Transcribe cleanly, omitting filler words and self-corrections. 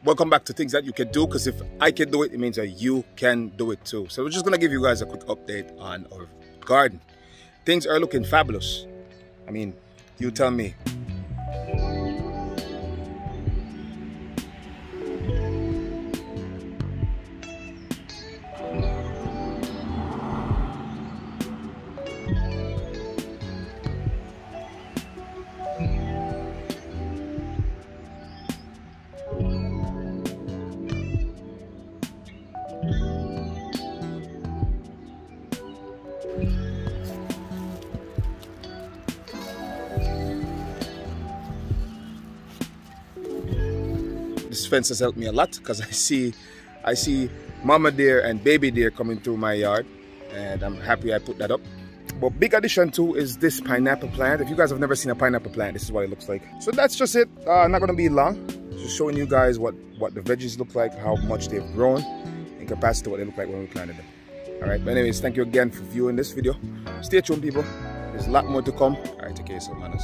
welcome back to things that you can do, because if I can do it, it means that you can do it too. So we're just gonna give you guys a quick update on our garden. Things are looking fabulous. I mean, you tell me. This fence has helped me a lot, because I see mama deer and baby deer coming through my yard, and I'm happy I put that up. But big addition too is this pineapple plant. If you guys have never seen a pineapple plant, this is what it looks like. So that's just it. Not gonna be long. Just showing you guys what the veggies look like, how much they've grown in comparison to what they look like when we planted them. All right, but anyways, thank you again for viewing this video. Stay tuned, people. There's a lot more to come. All right, take care of yourself, manners.